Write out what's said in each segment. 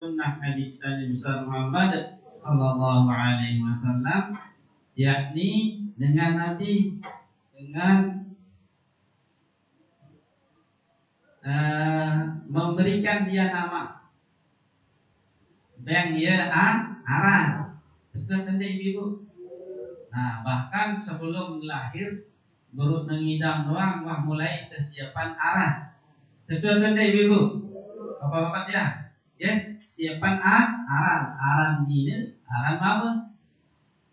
sunnah Nabi kita Nabi Muhammad Sallallahu Alaihi Wasallam, yakni dengan Nabi memberikan dia nama yang dia aran betul ibu. Nah, bahkan sebelum lahir baru mengidam doang wah mulai kesiapan aran betul ibu bapak-bapak ya siapan aran ini aran mama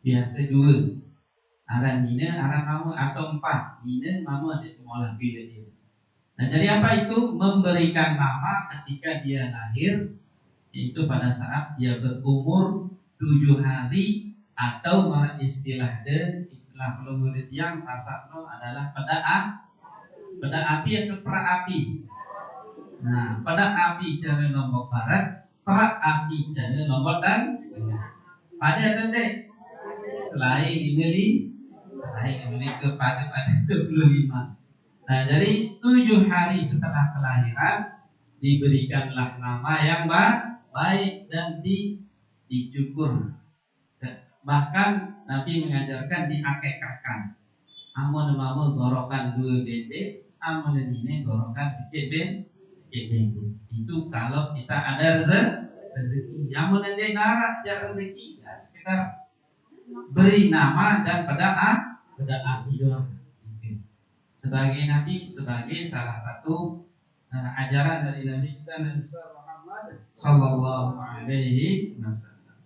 biasa dua aran ini aran mama atau 4 ini mama ada molah pilih dia. Nah, jadi apa itu memberikan nama ketika dia lahir, itu pada saat dia berumur 7 hari atau istilah pelurit yang sasakno adalah pada api atau pra api. Nah, pada api cara nombor barat, pra api cara nombor dan pada tende selain dimilih kepada 25. Nah, dari 7 hari setelah kelahiran diberikanlah nama yang baik dan dicukur. Bahkan Nabi mengajarkan diakekahkan. Amun mau gorokan 2 bebek, amun ini gorokan sedikit bebek. Itu kalau kita ada rezeki. Amun ini narak jar rezeki, ya sekitar beri nama dan pada api doang. Sebagai Nabi, sebagai salah satu ajaran dari Nabi kita Nabi Muhammad Sallallahu Alaihi Wasallam.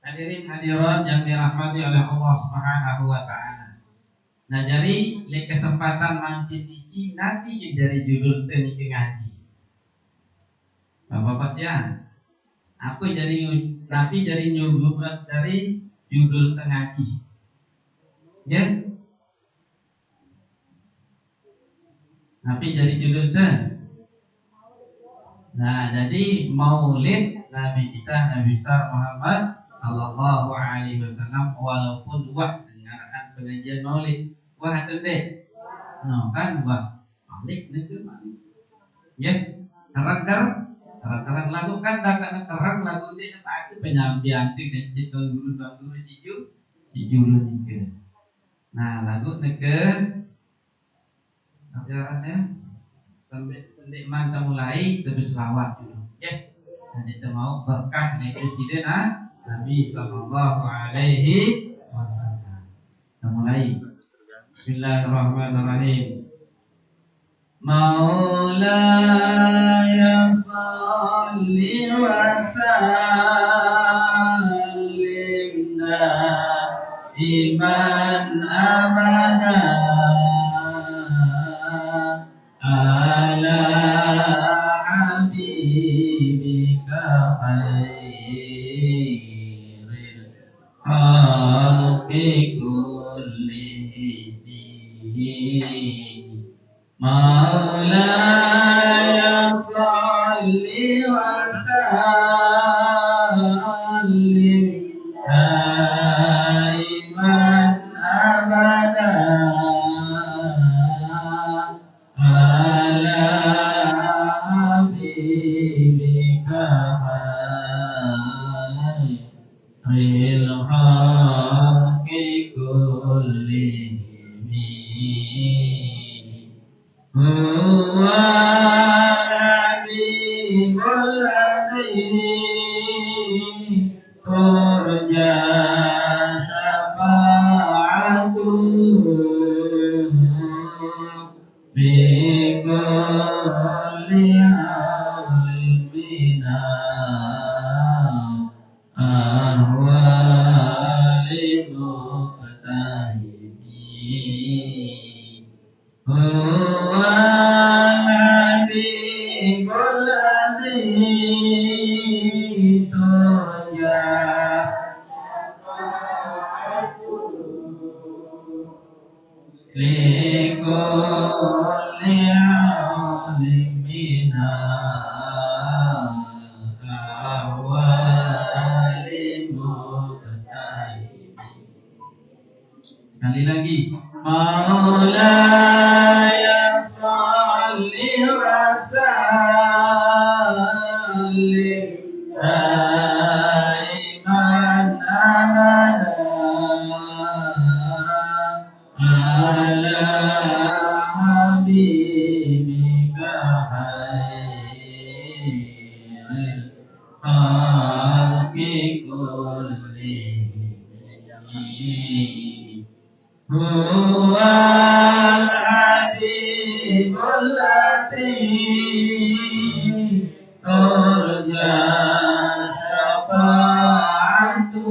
Hadirin hadirat yang dirahmati oleh Allah Subhanahu Wa Taala. Nah, jadi le kesempatan makin ini nanti dari judul teknik ngaji. Bapak ya, aku jadi Nabi dari nyuruh dari judul ngaji. Ya. Nabi jadi judul dan. Nah, jadi Maulid Nabi kita Nabi besar Muhammad Sallallahu Alaihi Wasallam, walaupun dengarkan pengajian Maulid itu deh. No kan Maulid itu ya terang lagu kan terang lagu ini apa penyampaian dengan kita guru si julu nih. Nah, lagu ajarannya sampai sendik mantap mulai terus selawat dulu ya. Dan kita mau berkah dari presiden Nabi Sallallahu Alaihi Wasallam. Kita mulai. Bismillahirrahmanirrahim. Maulaya salli wa sallim iman abada ala habibika khairil khalqi kullihim Maulaya salli wa sallim daiman abada ala habibika khairil khalqi kullihim huwa nabiyul ladzi turja syafa'atuhu bi kulli hawlin minal ahwali muqtahimi huwa nabiyul ladzi turja likulli hawlin minal ahwali muqtahimi. Sekali lagi. Maulaya salli wa sallim daiman abada ala habibika khairil khalqi kullihim huwal habibul latif turja syafa'atuh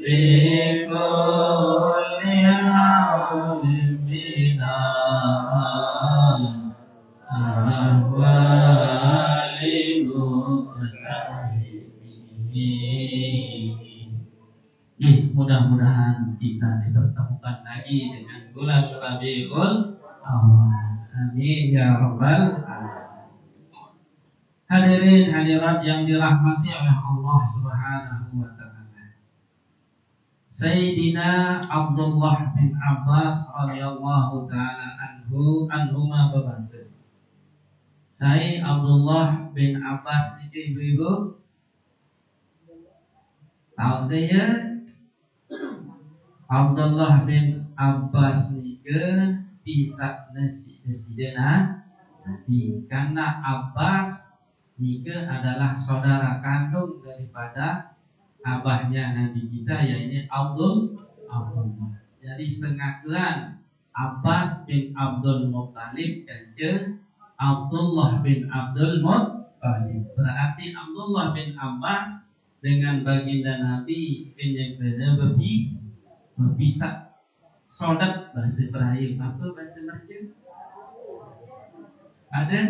likulli hawlin minal ahwali muqtahimi. Mudah-mudahan kita dipertemukan lagi dengan bulan Rabiul Awal. Amin ya rabbal alamin. Hadirin hadirat yang dirahmati oleh Allah Subhanahu wa taala. Sayyidina Abdullah bin Abbas radhiyallahu taala anhuma berbahasa. Saya Abdullah bin Abbas niki ibu tahu dia Abdullah bin Abbas nike bisa Nasidina Nabi karena Abbas nike adalah saudara kandung daripada abahnya Nabi kita yaitu Abdullah. Jadi sengakuan Abbas bin Abdul Muttalib dan Abdullah bin Abdul Muttalib. Berarti Abdullah bin Abbas dengan baginda Nabi penyebabnya berpisah. Sodat bahasa Ibrahim apa bahasa mereka? Ada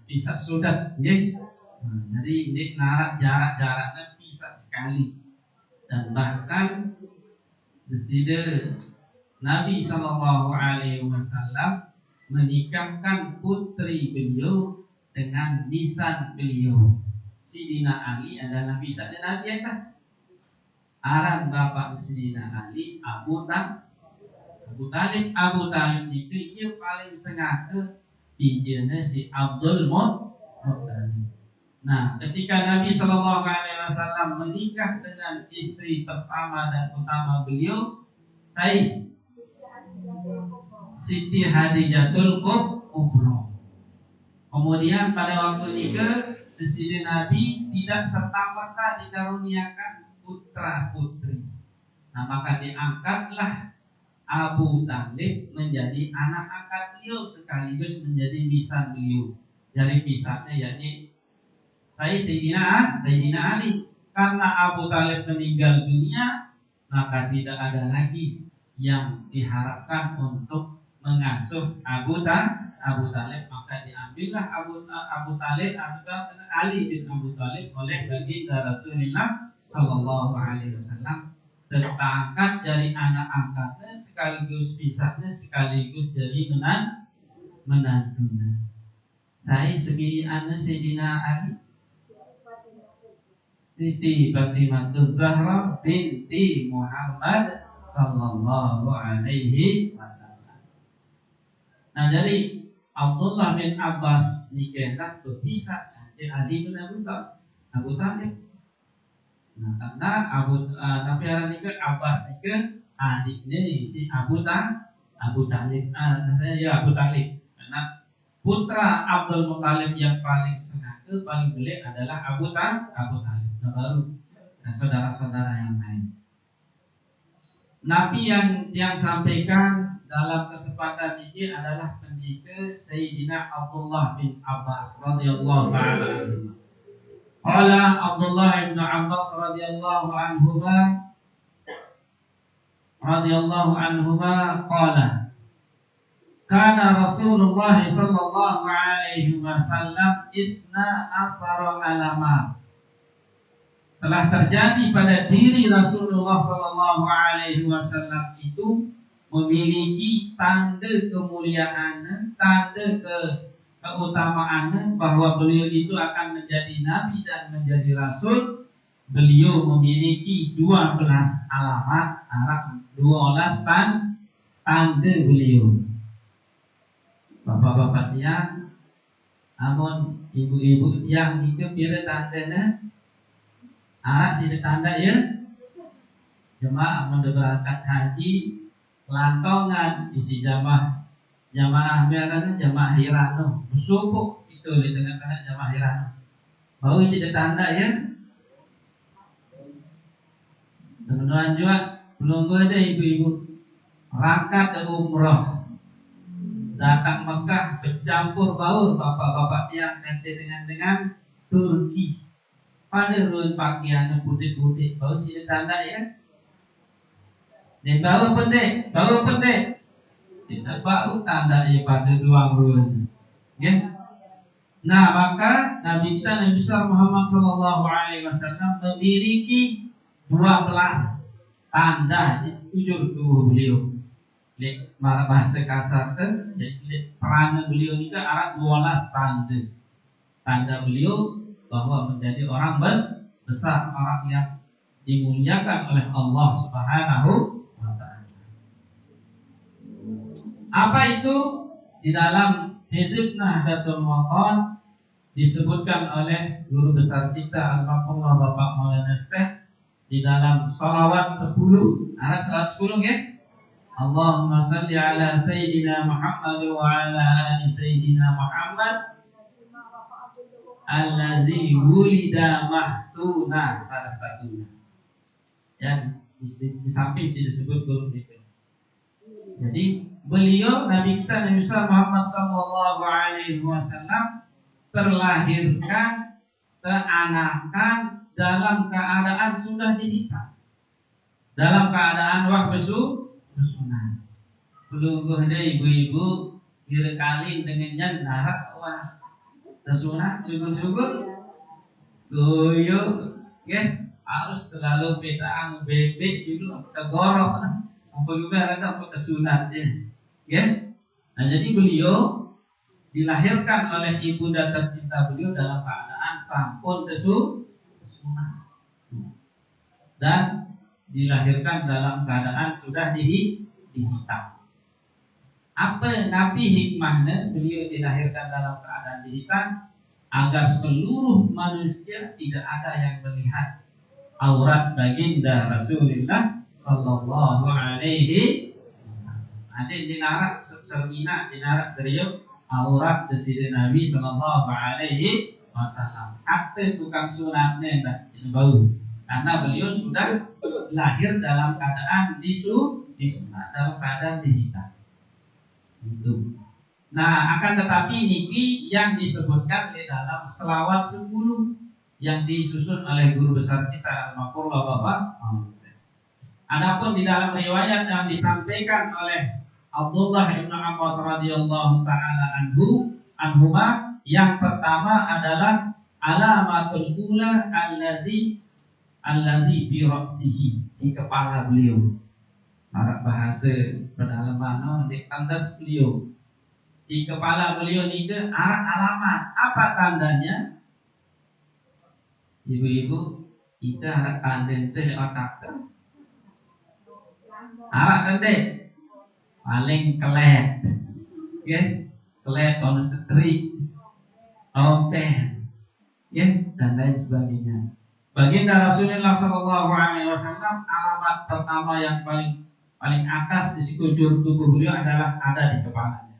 pisah sodat, ya. Jadi ini jaraknya pisah sekali dan bahkan di sini Nabi Shallallahu Alaihi Wasallam menikahkan putri beliau dengan nisan beliau. Sidina Ali adalah nisannya Nabi ya kan? Aran bapak Sidina Ali Abu Talib. Abu Talib itu dia paling sengaja dijadikan si Abdul Muttalib. Nah, ketika Nabi Shallallahu Alaihi Wasallam menikah dengan istri pertama dan utama beliau, Siti Hadijatul Kubra. Kemudian pada waktu nikah, Siti Nabi tidak serta-merta dikaruniakan putra putri. Nah, maka diangkatlah Abu Talib menjadi anak angkat beliau sekaligus menjadi nisan beliau. Dari pisahnya yakni Sayyidina Ali. Karena Abu Talib meninggal dunia, maka tidak ada lagi yang diharapkan untuk mengasuh Abu Talib, maka diambillah Abu Talib atau Ali bin Abu Talib oleh baginda Rasulullah Sallallahu Alaihi Wasallam, terangkat dari anak angkatnya sekaligus pisahnya sekaligus dari menantunya. Saya sebagai anak Sayyidina Ali, Siti Fatimah Zahra binti Muhammad Sallallahu Alaihi Wasallam. Nah, dari Abdullah bin Abbas nikah berpisah dari Ali bin Abu Talib. Nah, karena tapi nikah Abbas nikah adiknya si Abu Talib. Saya ya Abu Talib. Karena putra Abdul Muttalib yang paling sengaja paling belik adalah Abu Talib. Nah, baru saudara-saudara yang lain. Nabi yang sampaikan dalam kesempatan ini adalah pendika Sayyidina Abdullah bin Abbas radhiyallahu ta'ala anhu. Qala Abdullah bin Abbas radhiyallahu anhuma qala kana Rasulullah sallallahu alaihi wasallam isna asara alamat. Telah terjadi pada diri Rasulullah sallallahu alaihi wasallam itu memiliki tanda kemuliaan, tanda keutamaan bahwa beliau itu akan menjadi nabi dan menjadi rasul. Beliau memiliki 12 alamat, 12 tanda beliau. Bapak-bapak yang Amun ibu-ibu yang itu kira tandanya arak sih tanda ya. Jemaah amun berangkat haji lantongan isi jamaah merana jamaah hirano bersumpuk itu di tengah-tengah jamaah hirano. Bau isi tanda ya. Sebenarnya juga belum ada ibu-ibu rangkat ke umroh datang Mekah bercampur baur bapak-bapak yang nanti dengan Turki pada ruang pakaian putih-putih bau sih tanda ya. Dan bau pendek kita baru tanda ya pada ruang ruang ya. Nah maka Nabi kita Nabi besar Muhammad Sallallahu Alaihi Wasallam memiliki 12 tanda di sekujur tubuh beliau. Bahasa kasar kan, jadi peran beliau itu arah 12 tanda. Tanda beliau bahwa menjadi orang besar, orang yang dimuliakan oleh Allah Subhanahu wa Ta'ala. Apa itu? Di dalam Hizib Nahdlatul Watan disebutkan oleh guru besar kita Almarhumah Bapak Maulana Syekh di dalam salawat 10. Ada salawat 10 ya? Allahumma salli ala Sayyidina Muhammad wa ala ali Sayyidina Muhammad allazi wulida mahtuna, salah satunya. Ya, di samping sih disebut guru itu. Jadi beliau Nabi kita Nabi Muhammad sallallahu alaihi wasallam terlahirkan, teranakan dalam keadaan sudah dihitam. Dalam keadaan wah besunah. Belum ada ibu-ibu kali dengan narak wah besunah cukup goyo ya harus terlalu petaan bebek dulu tegorok sampai juga ada kesunat ya. Nah jadi beliau dilahirkan oleh ibunda tercinta beliau dalam keadaan sampun besunah dan dilahirkan dalam keadaan sudah dihitam. Apa Nabi hikmahnya beliau dilahirkan dalam keadaan dihitam agar seluruh manusia tidak ada yang melihat aurat baginda Rasulullah sallallahu alaihi wasallam. Ada dinarak sermina dinarak serius aurat dari Nabi sallallahu alaihi wasallam. Kata tukang sunatnya dah bau. Karena beliau sudah lahir dalam keadaan disunat, dalam keadaan dihitam. Itu. Nah, akan tetapi niki yang disebutkan di dalam selawat 10 yang disusun oleh guru besar kita Almarhumah Bapak. Adapun di dalam riwayat yang disampaikan oleh Abdullah bin Abbas radhiyallahu taala anhuma yang pertama adalah alamatul ula allazi bi ra'sihi, di kepala beliau. Arab bahasa pedalaman di tandas beliau. Di kepala beliau ni ke alamat. Apa tandanya? Ibu-ibu, kita ada tanda teh otak tu. Arab tanda paling kelet. Ya, kelet on setri. Open. Ya, dan lain sebagainya. Baginda Rasulullah Sallallahu Alaihi Wasallam alamat pertama yang paling atas di sekujur tubuh beliau adalah ada di kepalanya.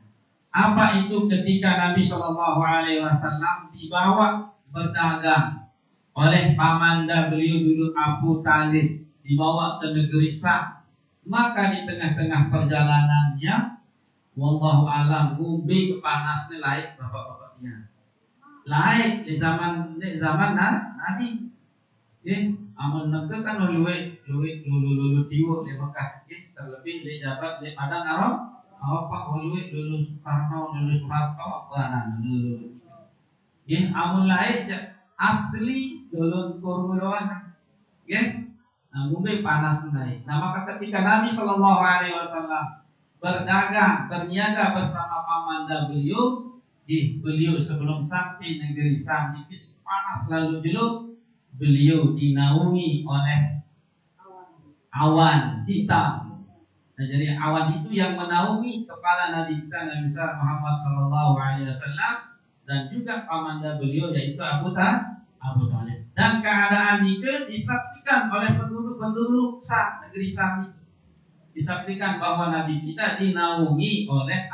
Apa itu? Ketika Nabi Sallallahu Alaihi Wasallam dibawa berdagang oleh pamanda beliau dulu Abu Talib, dibawa ke negeri Syam, maka di tengah-tengah perjalanannya, wallahu alam, umbi panasnya laik bapak-bapaknya, laik di zaman Nabi. Amun negeri kan luwe tiwo di Mekah, terlebih di jabat di Padang Arab, apa luwe lulu Soekarno, lulu Soeharto, apa lulu. Amun lain asli lulu Kurulawah, mungkin panas naik. Nah maka ketika Nabi Shallallahu Alaihi Wasallam berdagang, berniaga bersama pamanda beliau, beliau sebelum sampai negeri Syam, panas lalu jeluk. Beliau dinaungi oleh awan hitam. Nah, jadi awan itu yang menaungi kepala Nabi kita Nabi besar Muhammad sallallahu alaihi wasallam dan juga pamanda beliau yaitu Abu Thalib. Dan keadaan itu disaksikan oleh penduduk negeri Syam itu. Disaksikan bahwa Nabi kita dinaungi oleh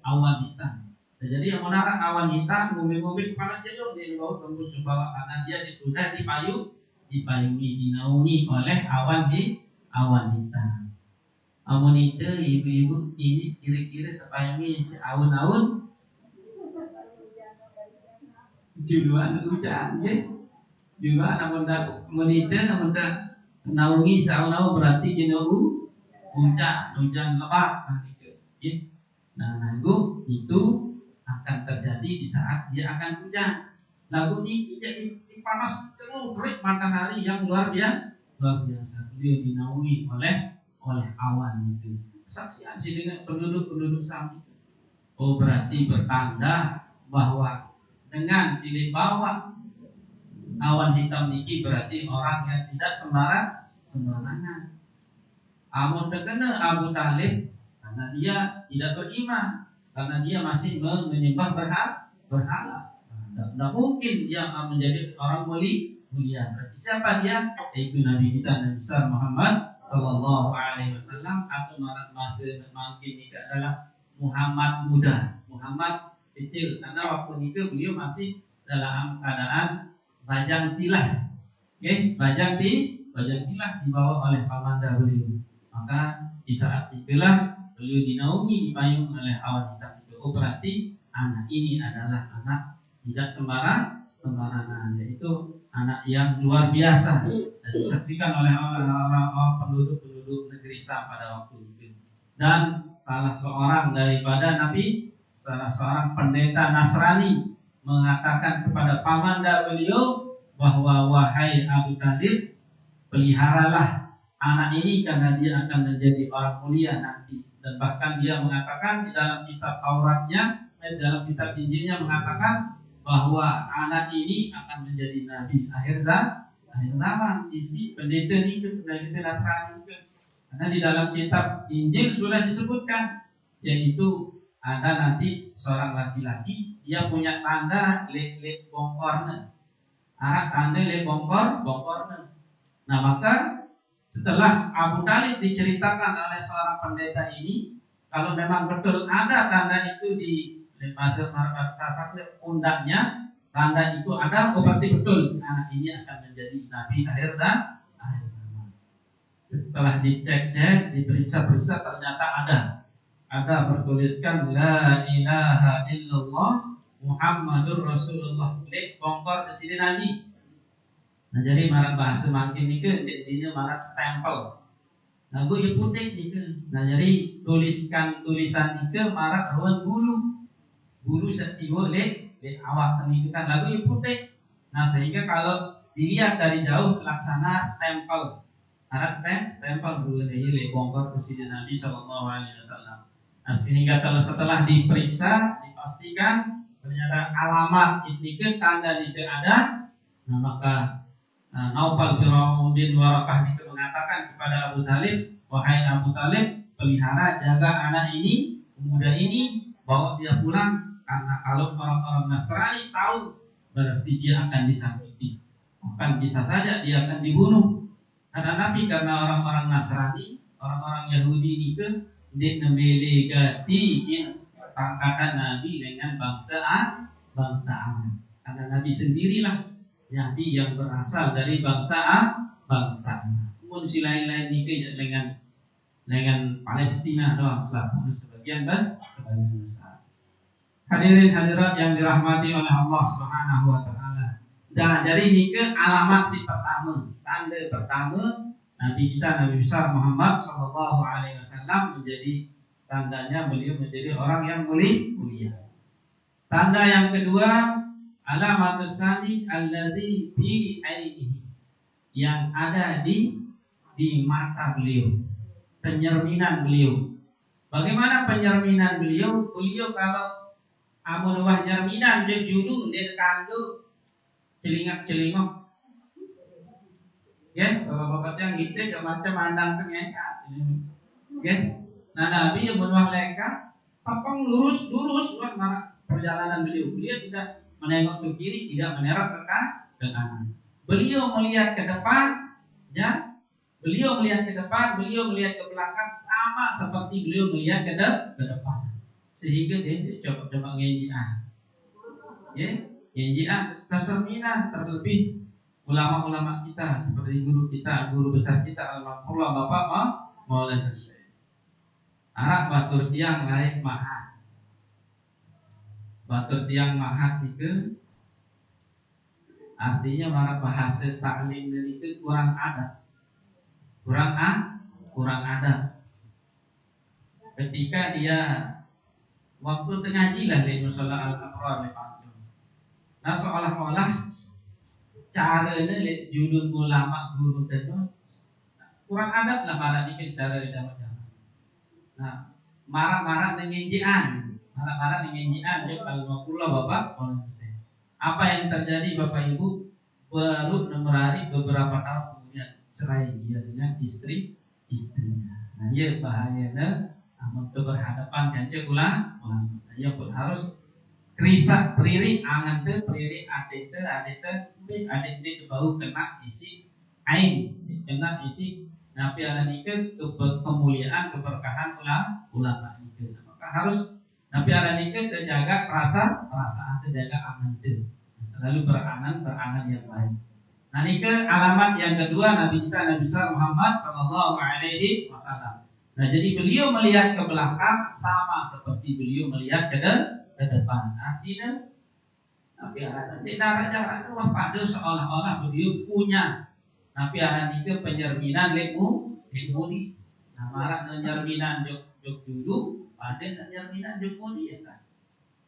awan hitam. Jadi yang menarik awan hitam, mobil-mobil panas jauh di bawah tembus ke bawah karena dia sudah dipayungi, dinaungi oleh awan hitam. Amun itu ibu-ibu ini kira-kira terpayungi si awan-awan juluan hujan, ya. Juluan namun tak menita, namun tak naungi si awan-awan berarti jenuh hujan lebat, gitu. Nah, lagu itu akan terjadi di saat dia akan hujan. Lagu ini jadi panas terik matahari yang luar biasa. Dia dinaungi oleh awan itu. Saksian sih dengan penduduk Syam itu. Oh, berarti bertanda bahwa dengan silih bawa awan hitam ini berarti orang yang tidak sembarangan. Amun terkena Abu Thalib karena dia tidak beriman, karena dia masih menyembah berhala. Tidak mungkin dia menjadi orang mulia. Berarti siapa dia? Yaitu Nabi kita Nabi besar Muhammad Sallallahu Alaihi Wasallam, atau masa makin ini adalah Muhammad muda, Muhammad kecil, karena waktu itu beliau masih dalam keadaan bajang tilah, bajang tilah dibawa oleh pamanda beliau. Maka di saat itulah beliau dinaungi, dipayung oleh awan hitam itu. Oh, berarti anak ini adalah anak tidak sembarangan, yaitu anak yang luar biasa dan disaksikan oleh orang-orang penduduk negeri Syam pada waktu itu. Dan salah seorang daripada Nabi, salah seorang pendeta Nasrani mengatakan kepada pamanda beliau bahwa wahai Abu Thalib, peliharalah anak ini karena dia akan menjadi orang mulia nanti. Dan bahkan dia mengatakan di dalam kitab Tauratnya, dalam kitab Injilnya mengatakan bahwa anak ini akan menjadi nabi akhir zaman. Isi pendeta ini pendeta Nasrani itu. Karena di dalam kitab Injil sudah disebutkan, yaitu ada nanti seorang laki-laki, dia punya tanda lek bongkorna. Tanda lek bongkorna. Nah, maka setelah Abu Thalib diceritakan oleh seorang pendeta ini, kalau memang betul ada tanda itu di masa pundaknya, tanda itu ada, berarti betul anak ini akan menjadi nabi akhir zaman. Setelah dicek, diperiksa, ternyata ada bertuliskan la ilaha illallah Muhammadur Rasulullah. Lek bongkor ke sini nabi. Nah, jadi marak bahasa makin ni ke jadinya marak stempel. Nah, gue putih ni ke. Nah, jadi tulisan ni ke marak ruan bulu setiwa lek awak ni kan lagu putih. Nah, sehingga kalau dilihat dari jauh laksana stempel. Marak stempel dulu ni lek bongkor ke sini Nabi sallallahu alaihi wasallam. Nah, sehingga setelah diperiksa, dipastikan ternyata alamat ini ke tanda itu ada. Nah, maka Naufal bin Warakah itu mengatakan kepada Abu Thalib, wahai Abu Thalib, pelihara jaga anak ini, pemuda ini, bawa dia pulang, karena kalau orang-orang Nasrani tahu berarti dia akan disakiti, akan bisa saja dia akan dibunuh. Karena orang-orang Nasrani, orang-orang Yahudi itu dia membelegati pangkatan Nabi dengan bangsa Arab. Karena Nabi sendirilah Nabi yang berasal dari bangsa Arab. Pun si lain-lain itu dengan Palestina doang, selama sebagian besar. Hadirin hadirat yang dirahmati oleh Allah Subhanahu wa taala. Dan jadi ini ke alamat si pertama, tanda pertama Nabi kita Nabi besar Muhammad sallallahu alaihi wasallam menjadi tandanya beliau menjadi orang yang mulia. Tanda yang kedua, alamatus tsani allazi fi ainihi, yang ada di mata beliau, penyerminan beliau. Bagaimana penyerminan beliau? Beliau kalau amun wah nyerminan je julu dia kandung celingak-celingok. Ya, bapak-bapak yang gitu macam mandang ke ngeka. Ya. Nah, Nabi yang menwah leka, papang lurus wah mana perjalanan beliau. Beliau tidak menengok ke kiri, tidak menengok ke kanan. Beliau melihat ke depan, ya. Beliau melihat ke depan, beliau melihat ke belakang, sama seperti beliau melihat ke depan. Sehingga dia coba ngenjian. Ya, ngenjian tercerminah terlebih ulama-ulama kita seperti guru kita, guru besar kita almarhum Bapak Maulana Syekh. Arab batur tiang lain mahat. Batur tiang mahat itu artinya mana bahasa taklim itu kurang ada. Kurang ada. Ketika dia waktu ngaji lah di musola al-abrar di Pancung. Nah seolah-olah caranya judul ulama guru itu kurang adab lah malah dikis dari zaman. Nah marah-marah dengan jian dia kalau Bapak Maulana. Apa yang terjadi Bapak Ibu? Baru 6 hari beberapa tahun kemudian cerai dia dengan istrinya. Nah, dia bahayanya untuk berhadapan dengan ulama. Dia pun harus krisak periri angan teh periri adik teh bau kena isi ain, kena isi nabi ala nikah kemuliaan keberkahan ulama itu. Maka harus nabi ala nikah terjaga perasaan terjaga aman itu. Selalu berangan yang baik. Nah ini ke alamat yang kedua Nabi kita Nabi besar Muhammad Sallallahu Alaihi Wasallam. Nah jadi beliau melihat ke belakang sama seperti beliau melihat ke depan. Artinya Nabi Adam tidak ada wah pada seolah-olah beliau punya Nabi Adam itu penyerminan lemudi. Nah marah penyerminan jok dulu pada penyerminan jok mudi ya kan.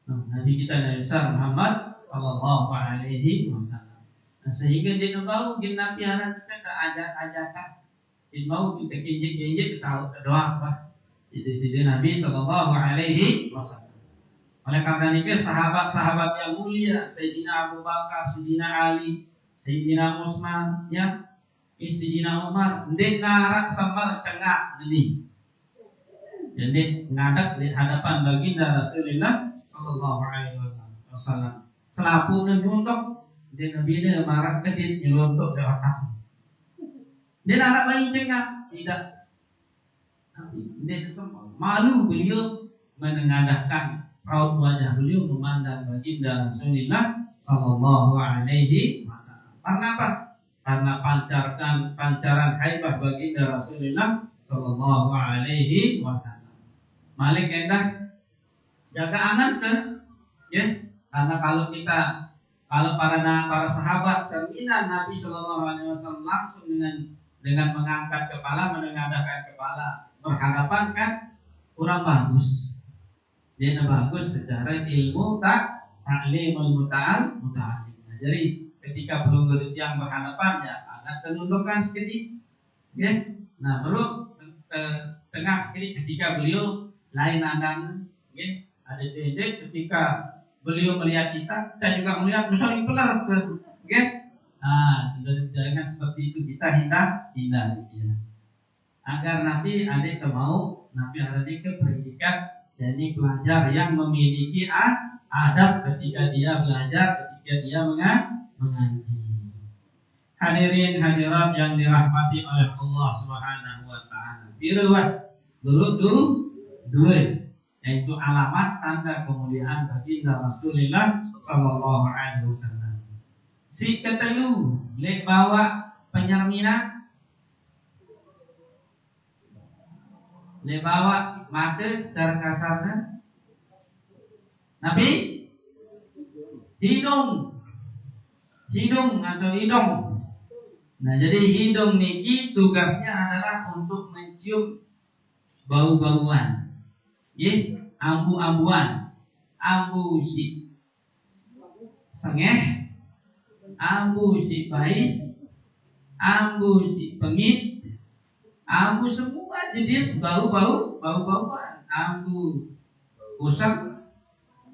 Nah, Nabi kita Nabi besar Muhammad Sallallahu Alaihi Wasallam. Nah, sehingga dia tahu dia Nabi Adam kita ke ajak-ajakan. Dia mau kita kinjek tahu doa apa. Itu sih Nabi Sallallahu Alaihi Wasallam. Oleh karena itu sahabat-sahabat yang mulia Sayyidina Abu Bakar, Sayyidina Ali, Sayyidina Utsman, ya, Sayyidina Umar, ndek narak sambar cengak ini. Jadi ngadak di hadapan baginda Rasulullah Sallallahu Alaihi Wasallam. Selapu nunduk dia Nabi dia marah kedit nyelontok di otak. Dia narak bagi cengak tidak. Tapi dia malu beliau menengadahkan raut wajah beliau memandang baginda Rasulullah Sallallahu Alaihi Wasallam. Karena apa? Karena pancaran haibah baginda Rasulullah Sallallahu Alaihi Wasallam. Malik endah jaga anak ke, ya. Karena kalau para sahabat cerminan Nabi Sallallahu Alaihi Wasallam langsung dengan mengangkat kepala, menengadahkan kepala, berhadapan kan kurang bagus. Dia bagus secara ilmu taklimul muta'alim. Nah, jadi ketika belum yang berhadapan ya agak tenundukkan sedikit, ya. Nah baru tengah sedikit ketika beliau lain adan, ya. Ada ketika beliau melihat kita juga melihat saling pelar, ya. Nah jangan seperti itu kita hindari, ya. Agar Nabi adik mau Nabi adik pendidikan. Jadi pelajar yang memiliki adab ketika dia belajar, ketika dia mengaji. Hadirin hadirat yang dirahmati oleh Allah Subhanahu wa taala. Dua yaitu alamat tanda kemuliaan baginda Rasulullah Sallallahu Alaihi Wasallam. Si ketelu lek bawa penyerminan, lek bawa mata secara kasarnya Nabi hidung atau hidung. Nah jadi hidung niki tugasnya adalah untuk mencium bau-bauan, ya, ambu-ambuan, ambu si sengeh, ambu si pahis, ambu si pengit, ambu semua jenis bau-bauan, ambu usap,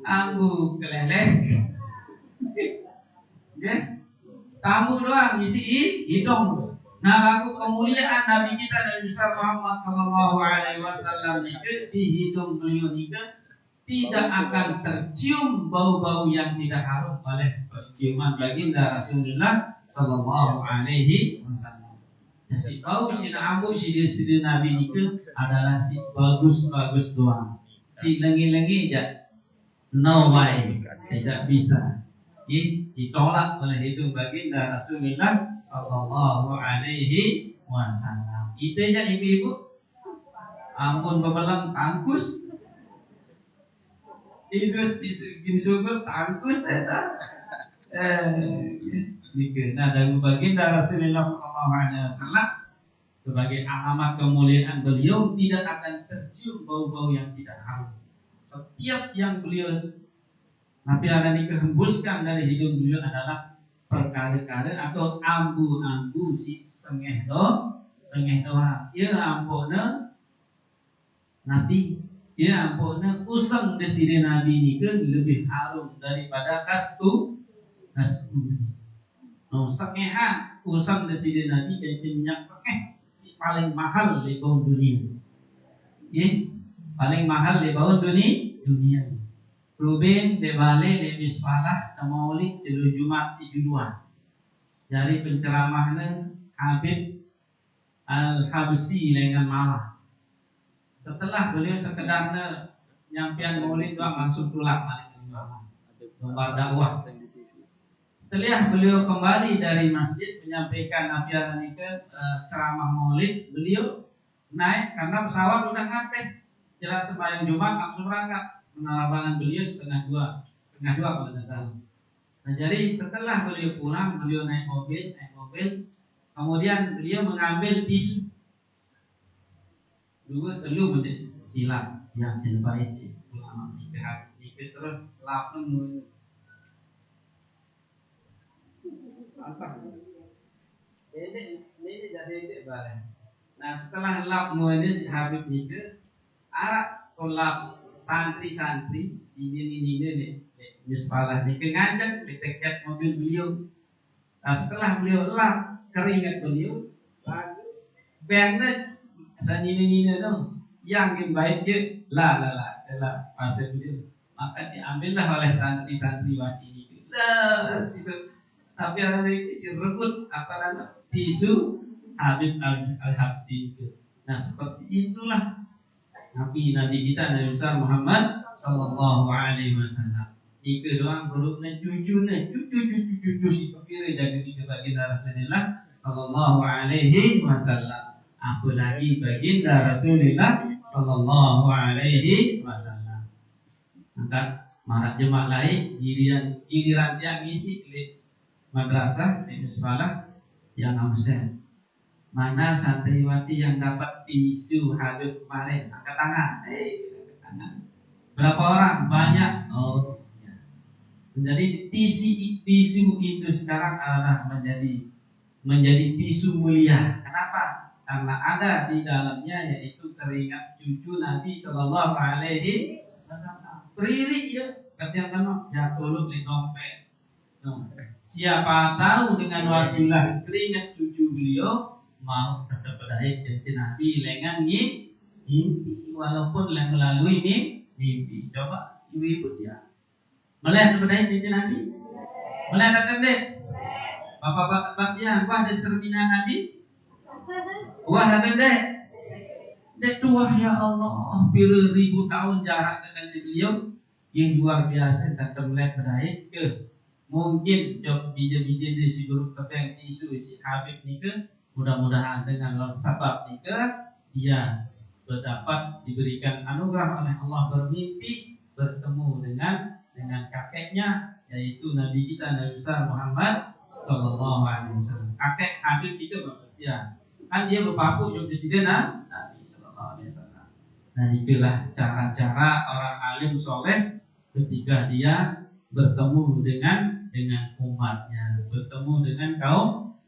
ambu keleleh, ya, kamu doang isi hidung. Nah lagu kemuliaan Nabi kita Nabi besar Muhammad Sallallahu Alaihi Wasallam itu di hidung beliau itu tidak akan tercium bau-bau yang tidak harum oleh penciuman baginda Rasulullah Sallallahu Alaihi Wasallam. Jadi bau si ambu si Nabi itu adalah si bagus-bagus doang. Si lengi-lengi aja, no way, tidak bisa. Ditolak oleh itu baginda Rasulullah Sallallahu Alaihi Wasallam. Itu aja ibu-ibu. Ampun bebelang tangkus. Idus di syukur tangkus saya. Nah, dan baginda Rasulullah SAW sebagai alamat kemuliaan beliau tidak akan tercium bau-bau yang tidak harum. Setiap yang beliau Nabi Alani kehembuskan dari hidup beliau adalah perkara-kara atau ambu-ambu si sengeh doa. Ya ampuna Nabi. Ya ampuna usang desire Nabi ini lebih harum daripada kastu. No sekehan usang desire Nabi dan minyak sekeh si paling mahal di bawah dunia. Paling mahal di bawah dunia. Ruben de Bale de Mispalah de Maulid de Jumat si Juduan. Dari penceramahnya Habib Al-Habsi dengan malah. Setelah beliau sekedarnya nyampian Maulid doang langsung pulang balik ke lembar dakwah. Setelah beliau kembali dari masjid menyampaikan Nabi Al-Hanika ceramah Maulid, beliau naik karena pesawat udah ngapet. Jelas sembahyang Jumat langsung berangkat. Penerbangan beliau setengah dua kalau tidak salah. Nah, jadi setelah beliau pulang, beliau naik mobil, kemudian beliau mengambil tisu. Dua telu menit silam yang senpai cik ulama nikah terus lap nemu apa ini jadi barang. Nah, setelah lap nemu si Habib nikah arak kolab santri ini mispalah nikah ngajak ditekat mobil beliau. Nah, setelah beliau lap keringat beliau lagi benar sanini dong yang baik je lah pasal beliau maka diambillah oleh santri wati ini tapi ada lagi si rebut apa nama tisu Habib Al-Habsi itu. Nah, seperti itulah Nabi kita Nabi besar Muhammad Sallallahu Alaihi Wasallam. Ika doang berukna cucu si kepiri jadi kita baginda Rasulullah Sallallahu Alaihi Wasallam. Apalagi baginda Rasulullah Sallallahu Alaihi Wasallam. Maka marak jemaah lain giliran yang ngisi di madrasah di sekolah yang absen. Mana santriwati yang dapat tisu Habib kemarin? Angkat tangan. Angkat tangan. Berapa orang? Banyak. Oh, ya. Menjadi tisu itu sekarang adalah menjadi tisu mulia. Kenapa? Karena ada di dalamnya yaitu keringat cucu Nabi Sallallahu Alaihi Wasallam. Beri ya, katanya jatuh di dompet. Siapa tahu dengan wasilah keringat cucu beliau mau terdapat janji Nabi lengan mimpi walaupun melalui mimpi. Coba ibu-ibu ya. Melihat terdapat janji Nabi. Melihat terdapat. Bapak-bapak ya, wah ada serbinan Nabi. Wah ada dek tua ya Allah, ribu tahun jarak dengan beliau yang luar biasa dan terlihat berdaya ke mungkin job bija-bija di si guru yang isu si Habib nikah mudah-mudahan dengan sebab nikah dia berdapat diberikan anugerah oleh Allah bermimpi bertemu dengan kakeknya yaitu Nabi kita Nabi besar Muhammad Sallallahu Alaihi Wasallam. Kakek Habib itu maksudnya kan dia berpapu juga presiden Nabi Sallallahu Alaihi Wasallam. Nah, itulah cara-cara orang alim soleh ketika dia bertemu dengan umatnya, bertemu dengan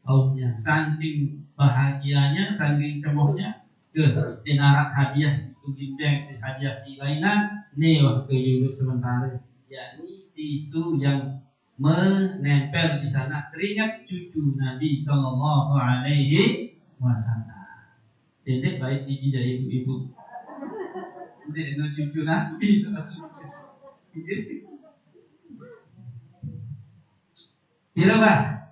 kaumnya, saking bahagianya, saking cemohnya ke dinarat hadiah si Tugimbeng, si hadiah si lainnya, nih waktu duduk sementara, yakni tisu yang menempel di sana keringat cucu Nabi Sallallahu Alaihi Wasallam. Dedek baik gigi dari ibu-ibu. Dedek no cucu Nabi Sallallahu Berapa?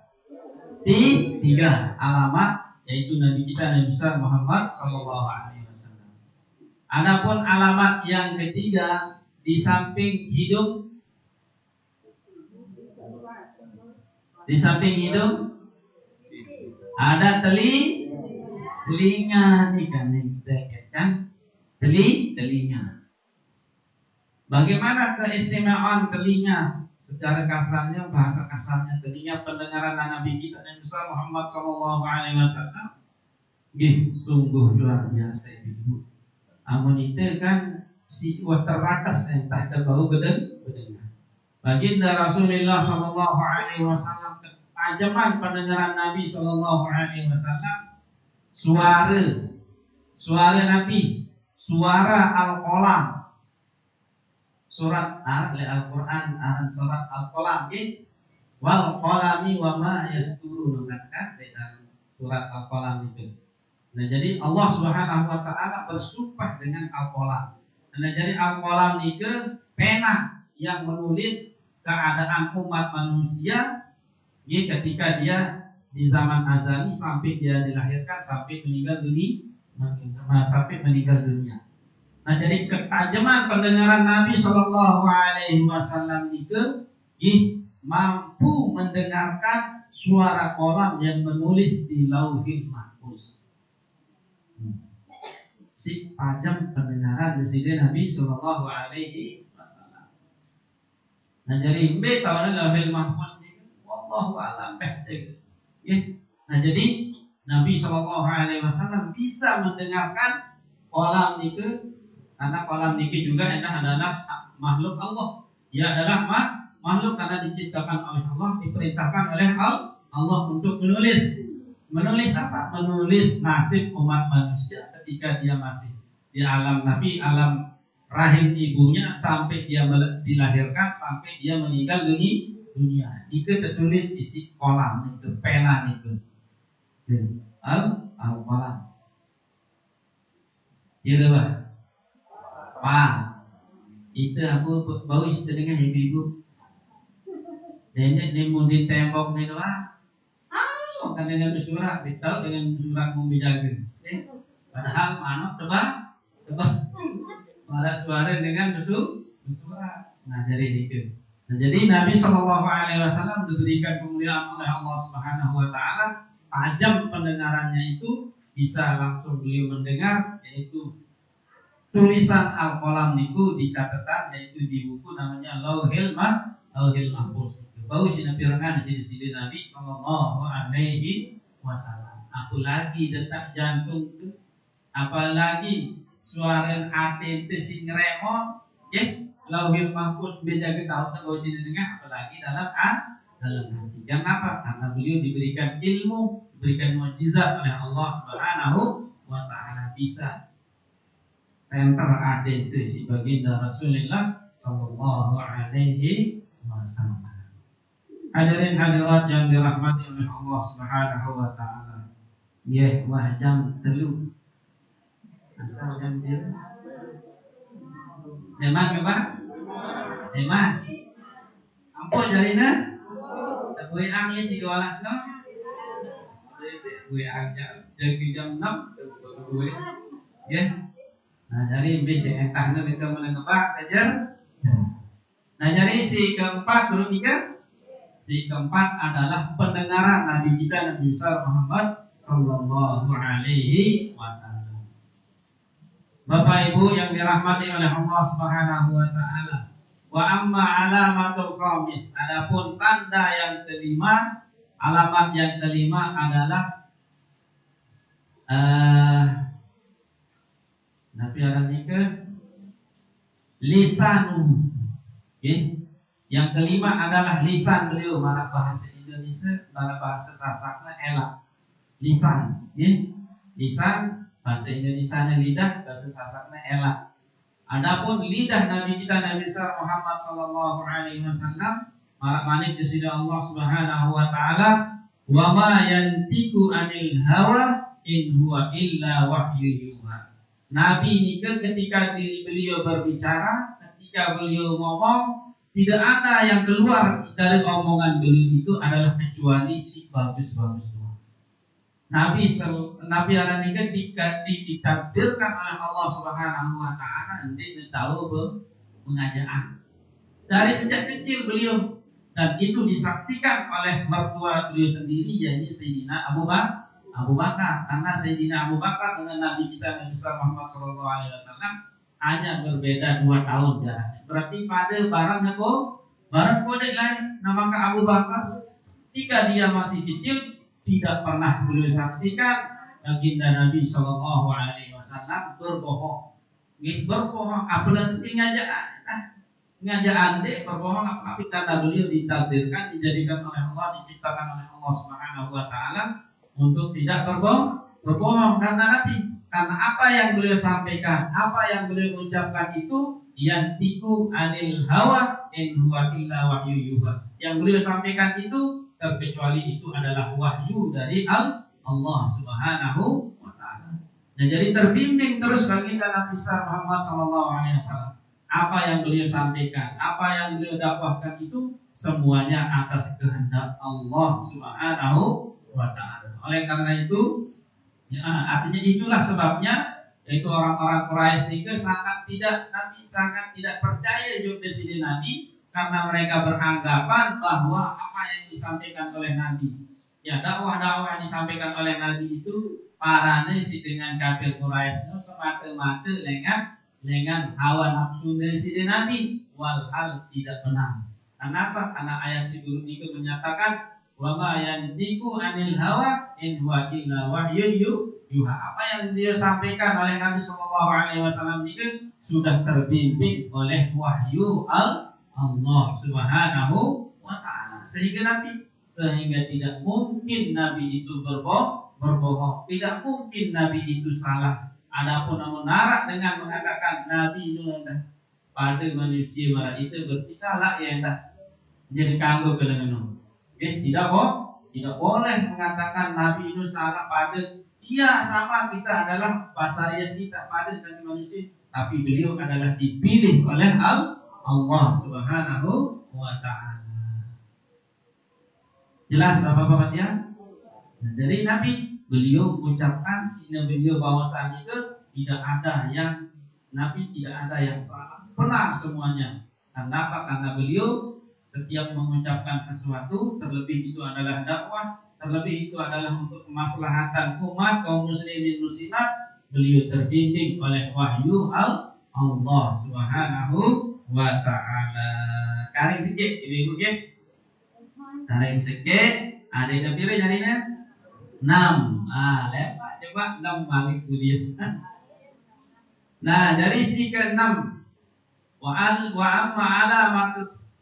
Tiga alamat, yaitu Nabi kita Nabi besar Muhammad Sallallahu Alaihi Wasallam. Adapun alamat yang ketiga, di samping hidung, ada telinga nih kan, telinga. Bagaimana keistimewaan telinga? Secara kasarnya, bahasa kasarnya, telinga pendengaran Nabi kita Nabi besar Muhammad Sallallahu Alaihi Wasallam, sungguh luar biasa ibu. Amun itu kan si teratas entah terbau berdengar. Baginda Rasulullah Sallallahu Alaihi Wasallam, ketajaman pendengaran Nabi Sallallahu Alaihi Wasallam, suara Nabi, suara Al-Qalam. Surat Al-Quran, surat Al-Qalam, wal qalami wa ma yasturun, kan dalam surat Al-Qalam itu. Nah, jadi Allah Subhanahu wa taala bersumpah dengan Al-Qalam. Nah, jadi Al-Qalam itu pena yang menulis keadaan umat manusia ketika dia di zaman azali sampai dia dilahirkan sampai meninggal dunia. Nah, jadi ketajaman pendengaran Nabi Shallallahu Alaihi Wasallam itu mampu mendengarkan suara qalam yang menulis di Lauhil Mahfuz. Si tajam pendengaran di sini Nabi Shallallahu Alaihi Wasallam. Nah, jadi tahu Lauhil Mahfuz ini, wallahu a'lam Nah, jadi Nabi Shallallahu Alaihi Wasallam bisa mendengarkan qalam itu. Karena kolam niki juga adalah makhluk Allah. Dia adalah makhluk karena diciptakan oleh Allah, diperintahkan oleh Allah untuk menulis. Menulis apa? Menulis nasib umat manusia ketika dia masih di alam Nabi, alam rahim ibunya, sampai dia dilahirkan, sampai dia meninggal dunia. Itu tertulis isi kolam itu, pena itu. Al-Qalam. Iya bah. Itu aku bau isi telinga ibu-ibu. Nenek di tembok nih lah. Kan dengan surat, betul dengan surat mau dijaga. Padahal mana tebak. Ada suara dengan surat. Nah, jadi itu. Nah, jadi Nabi Shallallahu Alaihi Wasallam diberikan kemuliaan oleh Allah Subhanahu Wa Taala. Tajam pendengarannya itu bisa langsung beliau mendengar, yaitu tulisan Al-Qalam itu di catatan, yaitu di buku namanya Lauhil Mahfuz. Bau si Nabi rengan di sini Nabi Sallallahu Alaihi Wasallam. Apalagi detak jantung itu, apalagi suara hati itu si ngeremon, Lauhil Mahfuz bejaga tahu tak bau sini dengar, apalagi dalam hati. Kenapa? Karena beliau diberikan ilmu, diberikan mukjizat oleh Allah Subhanahu Wa Taala, bisa center ada itu si baginda Rasulullah Sallallahu Alaihi Wasallam. Hadirin hadirat yang dirahmati oleh Allah Subhanahu Wa Taala. Jam 3 asal jam 3. Memang apa? Memang. Ampun jarina. Gue angin si 12 no. Gue aja dari jam 6 gue. Nah, dari bisa entahnya kita menebak aja. Nah, jadi si keempat dulu tiga. Si keempat adalah pendengaran Nabi kita Nabi besar Muhammad Sallallahu Alaihi Wasallam. Bapak Ibu yang dirahmati oleh Allah Subhanahu Wa Taala. Wa amma alamatul qamis. Adapun tanda yang kelima, alamat yang kelima adalah Nabi ke lisan. Yang kelima adalah lisan beliau, mana bahasa Indonesia, mana bahasa Sasakna elak. Lisan, lisan bahasa Indonesianya lidah, bahasa Sasakna elak. Adapun lidah Nabi kita Nabi besar Muhammad Sallallahu Alaihi Wasallam, manik di sini Allah Subhanahu Wa Taala, wa ma yantiku anil hawa in huwa illa wahyu yuha. Nabi ini ketika beliau berbicara, ketika beliau ngomong, tidak ada yang keluar dari omongan beliau itu adalah kecuali si bagus-bagus doang. Nabi ini ketika ditakdirkan oleh Allah Subhanahu wa taala nanti tahu pengajaan. Dari sejak kecil beliau, dan itu disaksikan oleh mertua beliau sendiri, yaitu Sayyidina Abu Bakar. Karena Sayyidina Abu Bakar dengan Nabi kita Nabi Muhammad SAW hanya berbeda 2 tahun jaraknya. Berarti pada barang kode lain. Nah, maka Abu Bakar ketika dia masih kecil tidak pernah beliau saksikan baginda Nabi SAW berbohong. Berbohong apalagi ngajaan deh berbohong tapi karena beliau ditakdirkan dijadikan oleh Allah, diciptakan oleh Allah Subhanahu wa taala untuk tidak berbohong karena apa yang beliau sampaikan, apa yang beliau ucapkan itu yantiku anil hawa in huwa illa wahyu yuha. Yang beliau sampaikan itu terkecuali itu adalah wahyu dari Allah Subhanahu wa taala. Nah, jadi terbimbing terus baginda Nabi Muhammad SAW. Apa yang beliau sampaikan, apa yang beliau dakwahkan itu semuanya atas kehendak Allah Subhanahu wa taala. Oleh karena itu, artinya itulah sebabnya yaitu orang-orang Quraisy itu sangat tidak percaya juga di Nabi karena mereka beranggapan bahwa apa yang disampaikan oleh Nabi, ya dakwah-dakwah yang disampaikan oleh Nabi itu parane dengan kafir Quraisy itu semata-mata dengan hawa nafsu dari Nabi, walhal tidak benar. Kenapa? Karena ayat sebelum itu menyatakan wa ma yantiqu anil hawa in huwa illa wahyun yuha. Apa yang dia sampaikan oleh Nabi sallallahu alaihi wasallam itu sudah terbimbing oleh wahyu Allah Subhanahu wa taala. Sehingga tidak mungkin Nabi itu berbohong. Tidak mungkin Nabi itu salah. Adapun menarak dengan mengatakan Nabi itu pada manusia marah itu berarti salah ya entah jadi kanggo kelengan. Tidak boleh mengatakan Nabi itu salah pada dia sama kita adalah basariah kita pada dan manusia, tapi beliau adalah dipilih oleh Allah Subhanahu wa taala. Jelas Bapak-bapak ya? Nah, dari Nabi beliau mengucapkan sehingga beliau bahwasanya itu tidak ada yang Nabi tidak ada yang salah, benar semuanya. Karena apa? Karena beliau setiap mengucapkan sesuatu, terlebih itu adalah dakwah, terlebih itu adalah untuk kemaslahatan umat kaum muslimin muslimat, beliau terbimbing oleh wahyu Allah Subhanahu wa taala. Karing sikit ibu-ibu ya. Karing sikit, ada yang pilih jadinya 6. Lepas coba 6 balik dia. Nah, dari si ke-6 wa amma alamatus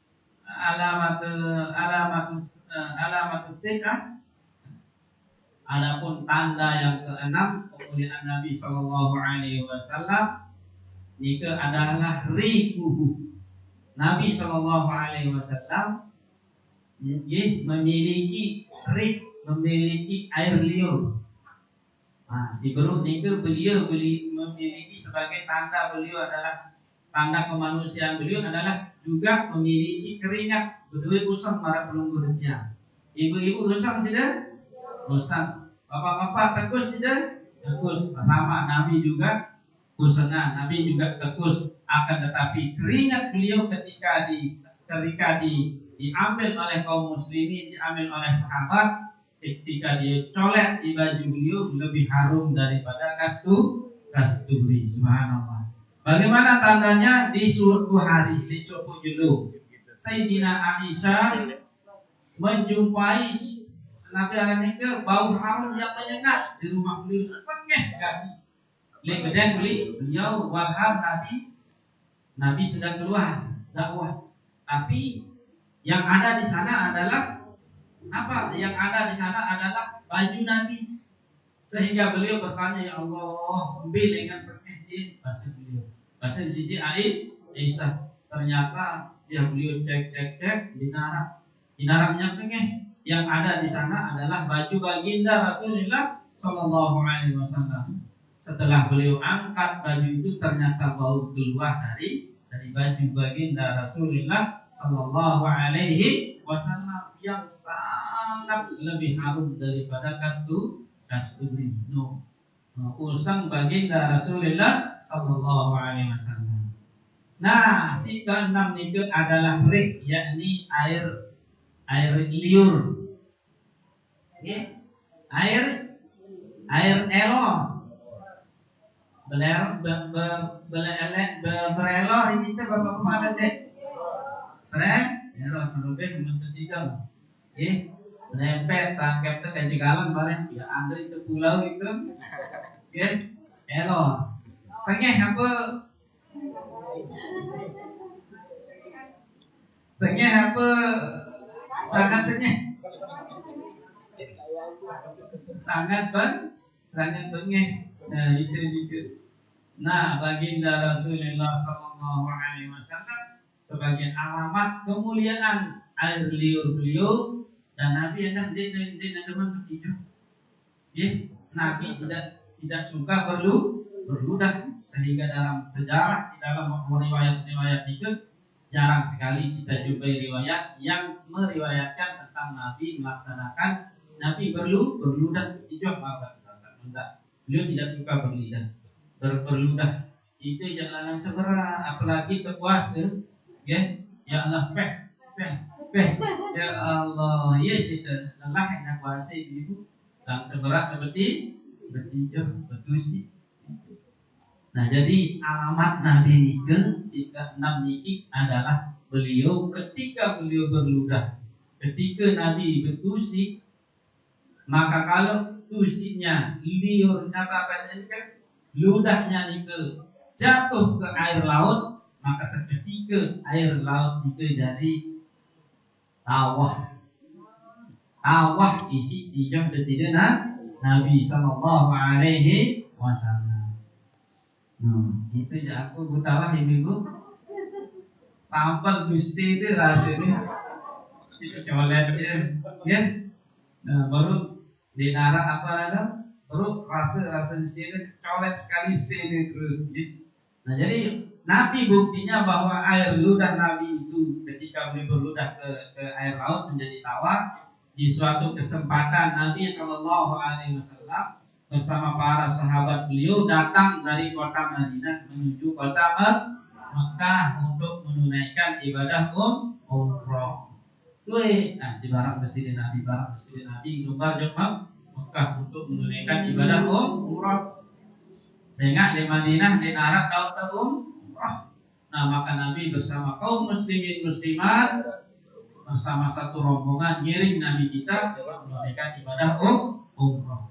sikah. Adapun tanda yang ke-6 kemuliaan Nabi sallallahu alaihi wasallam itu adalah rikuhu. Nabi sallallahu alaihi wasallam memiliki air liur. Nah, si berut itu beliau memiliki sebagai tanda beliau adalah tanda kemanusiaan beliau adalah juga memiliki keringat berdua usang para pelunggunya. Ibu-ibu usang sudah? Usang. Bapak-bapak tekus sudah? Tekus. Sama Nabi juga usangan. Nabi juga tekus. Akan tetapi keringat beliau ketika diambil oleh kaum muslimin, diambil oleh sahabat, ketika dia colek di baju beliau lebih harum daripada kasturi. Subhanallah. Bagaimana tandanya? Di suatu hari, di suatu judul, Sayyidina Aisyah menjumpai Nabi Al-Nikah bau harum yang menyengat di rumah beliau, sengeh kaki. Kemudian beliau walham Nabi sedang keluar dakwah, tapi yang ada di sana adalah apa? Yang ada di sana adalah baju Nabi. Sehingga beliau bertanya, ya Allah, ambil dengan sengeh di bahasa beliau. Bahasa di sini Aisyah. Ternyata ya beliau cek dinaramnya sengeh. Yang ada di sana adalah baju baginda Rasulullah Sallallahu Alaihi Wasallam. Setelah beliau angkat baju itu, ternyata bau keluar dari dari baju baginda Rasulullah Sallallahu Alaihi Wasallam yang sangat lebih harum daripada kasturi. Usang baginda Rasulullah Sallallahu Alaihi Wasallam. Nah, si keenam itu adalah rik, yakni air liur. Okay? Air elor. Berelor ini kita berapa kemarin deh? Elor terlebih ketiga. Lempet sangkep ke kajigalan bareng ya anda itu pulau itu. Elor. Sengeh apa? Sengeh apa? Sangat sengeh. Sangat bengeh. Nah itu. Nah, baginda Rasulullah Sallallahu Alaihi Wasallam sebagai alamat kemuliaan air liur beliau dan Nabi hendak dia teman begitu. Nabi tidak suka berludah sehingga dalam sejarah di dalam riwayat itu jarang sekali kita jumpai riwayat yang meriwayatkan tentang Nabi melaksanakan Nabi berludah itu apa bahasa Sunda. Beliau tidak suka berludah itu jangan segera apalagi kekuasa ya Allah peh ya Allah yes itu lelah yang kuasa itu dan segera seperti betusi. Nah jadi alamat Nabi nike sika 6 niki adalah beliau ketika beliau berludah, ketika Nabi betusi, maka kalau tusinya liurnya apa kan ludahnya itu jatuh ke air laut, maka seketika air laut itu jadi tawah isi tiga presiden Nabi Sallallahu Alaihi Wasallam. Itu ya aku butawah ibu sampel tusi itu rasanya itu coletnya ya. Nah baru dinara apa ada baru rasa di sini colek sekali sini terus gitu. Nah jadi Nabi buktinya bahwa air ludah Nabi itu ketika beliau berludah ke air laut menjadi tawar di suatu kesempatan Nabi Shallallahu Alaihi Wasallam bersama para sahabat beliau datang dari kota Madinah menuju kota Mekah untuk menunaikan ibadah umroh. Nah di barang presiden Nabi lumbar jemaah Mekah untuk menunaikan ibadah umrah sehingga di Madinah di Arab tahun umrah. Nah maka Nabi bersama kaum muslimin muslimat bersama satu rombongan ngiring Nabi kita menunaikan ibadah umrah.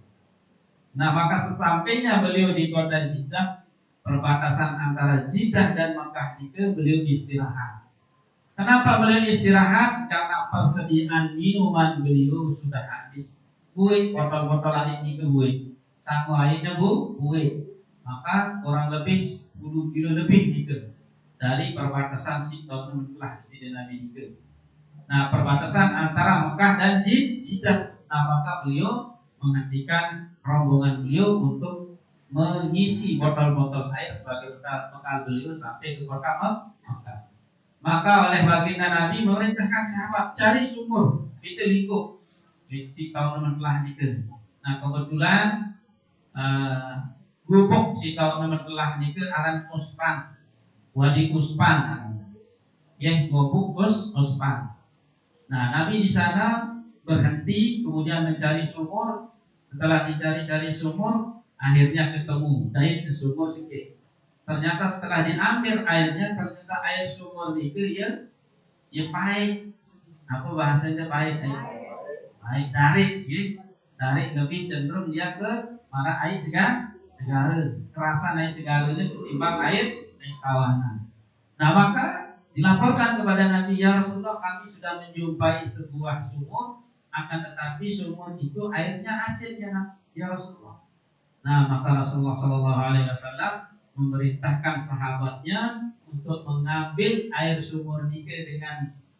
Nah maka sesampainya beliau di kota Jeddah perbatasan antara Jeddah dan Mekah itu beliau istirahat. Kenapa beliau istirahat? Karena persediaan minuman beliau sudah habis. Buih, botol-botol air itu buih. Sanggup airnya buih. Maka kurang lebih 10 kilo lebih gitu dari perbatasan Siqatul telah di Nabi itu. Nah, perbatasan antara Mekah dan Jeddah. Nah, maka beliau menghentikan rombongan beliau untuk mengisi botol-botol air sebagai bekal beliau sampai ke kota Mekah. Maka oleh baginda Nabi memerintahkan sahabat cari sumur itu lingkup si kaum telah nikah. Nah kebetulan gubuk si kaum telah nikah aran Uspan, Wadi Uspan, gubuk Uspan. Nah Nabi di sana berhenti kemudian mencari sumur. Setelah dicari sumur akhirnya ketemu dari sumur sikit. Ternyata setelah diambil airnya ternyata air sumur itu ya pahit. Apa bahasanya pahit? Air tarik, tarik lebih cenderung dia ke mana air segara, kerasan air segara itu ketimbang air kawanan. Nah maka dilaporkan kepada Nabi, ya Rasulullah kami sudah menjumpai sebuah sumur, akan tetapi sumur itu airnya asin ya Rasulullah. Nah maka Rasulullah Sallallahu Alaihi Wasallam memerintahkan sahabatnya untuk mengambil air sumur itu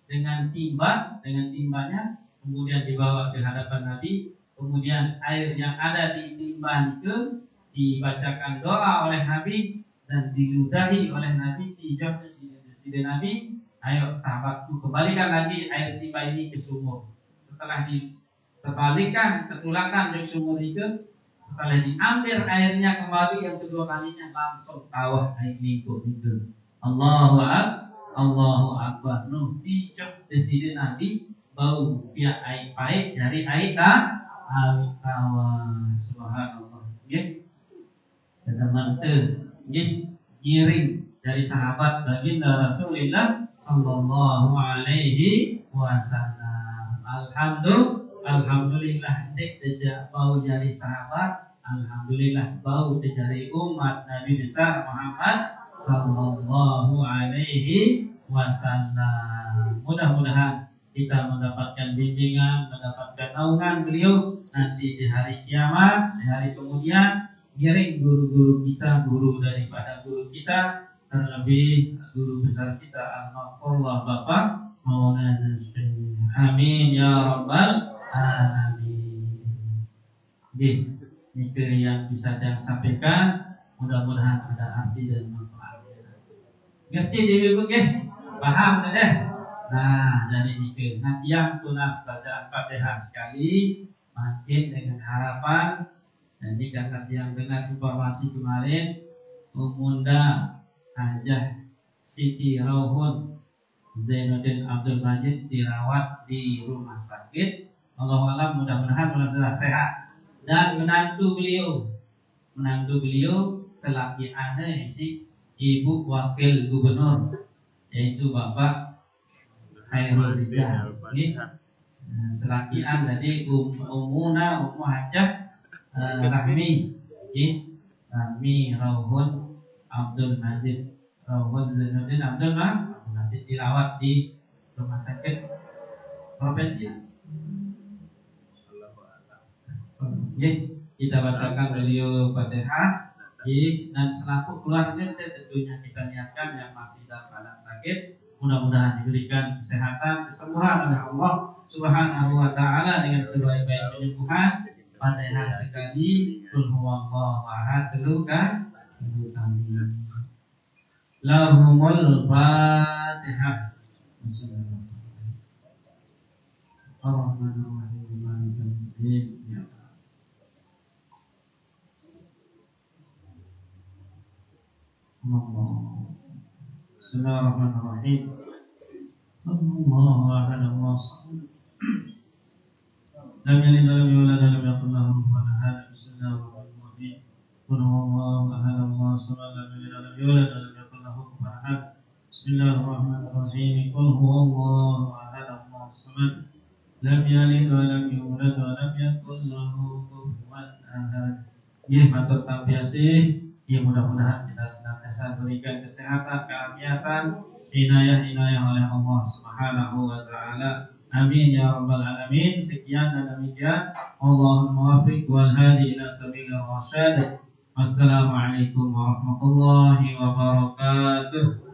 dengan timbanya. Kemudian dibawa ke hadapan Nabi. Kemudian air yang ada di timba itu dibacakan doa oleh Nabi dan diludahi oleh Nabi, dijawab presiden Nabi, ayo sahabatku kembalikan lagi air timba ini ke sumur. Setelah dikembalikan, ketulakan dari sumur itu, setelah diambil airnya kembali yang kedua kalinya, langsung kawah air lingkup itu. Allahu Akbar. Dijawab presiden Nabi, bau pihak air pahit dari air kawah. Subhanallah. Teman giring dari sahabat baginda Rasulullah sallallahu alaihi wasallam. Alhamdulillah dek dejak bau jari sahabat, alhamdulillah bau jari umat Nabi besar Muhammad sallallahu alaihi wasallam. Mudah-mudahan kita mendapatkan bimbingan, mendapatkan naungan beliau nanti di hari kiamat, di hari kemudian. Giring guru-guru kita, guru daripada guru kita, terlebih guru besar kita Al-Maqfurullah Bapak Maulana Syekh. Amin ya rabbal alamin. Ini yang bisa saya sampaikan, mudah-mudahan ada arti dan manfaat. Ngerti Ibu nggih? Paham deh? Nah, dari ini nanti yang tunas bacaan Fatihah sekali, makin dengan harapan. Jadi karena yang dengar informasi kemarin, Umunda Hajah Siti Rauhun Zainuddin Abdul Majid dirawat di rumah sakit. Allah alam mudah-mudahan sudah sehat. Dan menantu beliau selaki aneh si ibu wakil gubernur, yaitu Bapak Khairul Rijal. Selaki an jadi Ummu Hajah Rahmi Rauhun Abdul Majid Rauhun Zainuddin Abdul Majid dirawat di rumah sakit profesi. Kita bacakan beliau Fatihah dan selaku keluarga tentunya kita niatkan yang masih dalam keadaan sakit, mudah-mudahan diberikan kesehatan, kesembuhan oleh Allah Subhanahu wa taala dengan sebaik-baik penyembuhan. Fatihah sekali, Qul huwallahu ahad, telukan lahumul Fatihah. Bismillahirrahmanirrahim. Allahu akbar. Lam yalid wa lam yulad wa lam yakul lahu kufuwan ahad. Bismillahirrahmanirrahim. Qul huwallahu ahad, Allahu samad, lam yalid wa lam yulad wa lam yakul lahu kufuwan ahad. Bismillahirrahmanirrahim. Qul huwallahu ahad, Allahu samad, lam yalid wa lam yulad wa lam yakul lahu kufuwan ahad. Matur tampiasih. Mudah-mudahan kita senantiasa berikan kesehatan, keafiatan, inayah oleh Allah Subhanahu wa taala. Amin ya rabbal alamin. Sekian dan demikian. Allahumma wafiq wal hadi ila sabilir rasyad. Wassalamualaikum warahmatullahi wabarakatuh.